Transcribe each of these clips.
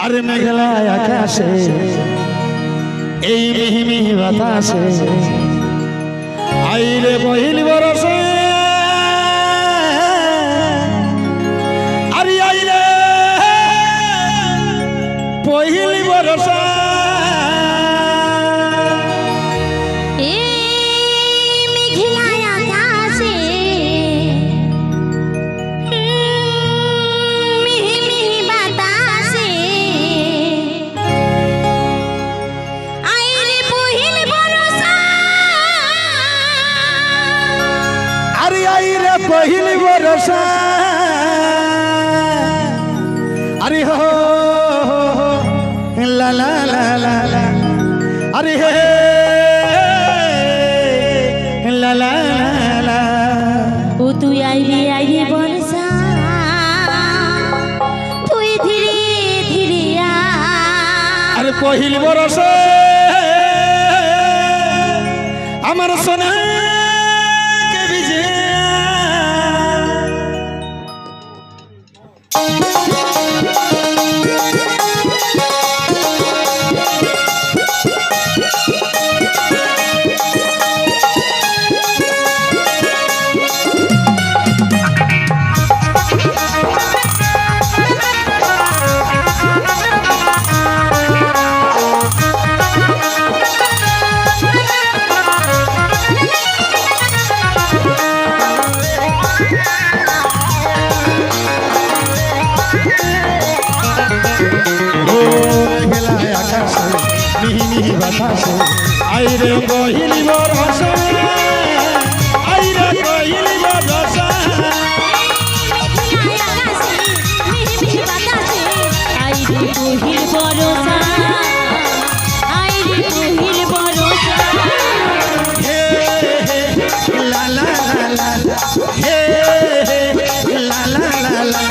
আরে মেঘলা আকাশে এই মিহি মিহি বাতাসে আইরে বহিল বরসে আরে আইরে বহিল বরসে पहिल बरसा अरे हो ला ला ला ला ला अरे हे ला ला ला ला ओ तू आई रे बरसा तू धीरे धीरे आ अरे पहिल बरसा আমার সোনা আইরে বহিলি বরসা আইরে বহিলি বরসা আইরে বহিল বরসা আইরে বহিল বরসা হে লা লা লা লা হে লা লা লা লা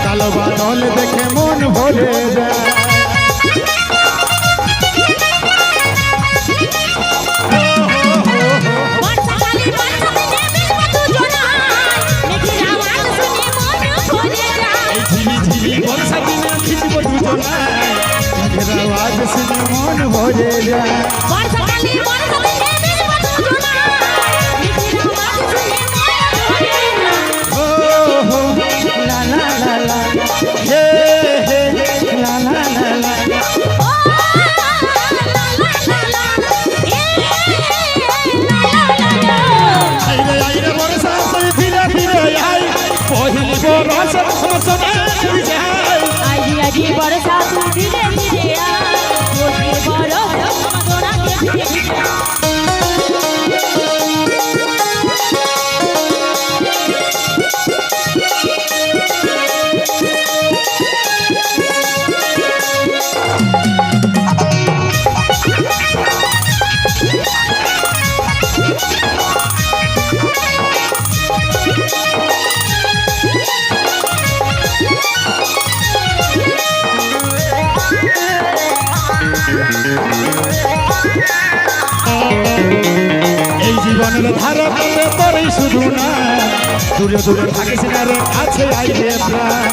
কালো বাদল দেখে মন ভরে যায় आवाज सुने मन भरे जाए ला ला ला ला हे ला ला ला ला आइरे आइरे बरसा से धीरे धीरे आई पहिल बरसा समसना जाए आइरे आइरे बरसा तू धीरे धीरे आ पहिल बरसा समसना के এই জীবনের ধারা পথে তোরই শুধু না দূরে দূরে থাকিস না রে কাছে আইলে প্রাণ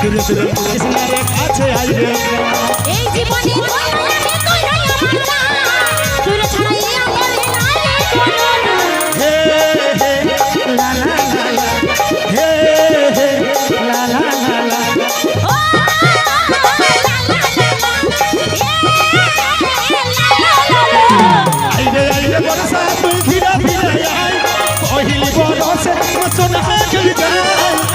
দূরে দূরে কৃষ্ণের কাছে আইরে এই জীবনে আমি তুই নাই আমার জান তুই ছাড়াইয়া বলে নাই কোনো না হে হে লা লা লা লা হে হে লা লা লা লা ও আইরে আইরে বরসা তুই ধীরে ধীরে আই কহিলি বরসে সোনা গলি যায়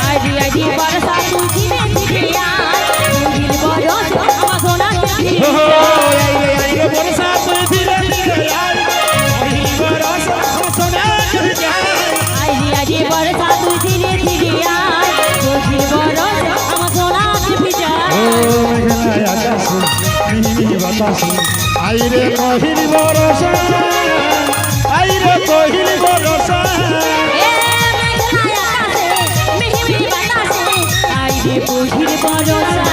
আইডি আইডি বরসা তুই ধীরে ধীরে আয় তুই বরস আমার সোনা ধীরে আইরে আইরে বরসা তুই ধীরে ধীরে আই কহিলি বরসে সোনা গলি যায় আইডি আইডি বরসা তুই ধীরে ধীরে আয় তুই বরস আমার সোনা ধীরে যায় মেঘনায় আকাশে মিহি বাতাসে আইরে কহিলি বরসা আইরে কহিলি বরসা এ মেঘনায় আকাশে মিহি মিহি বাতাসে আইডি বহির বরসা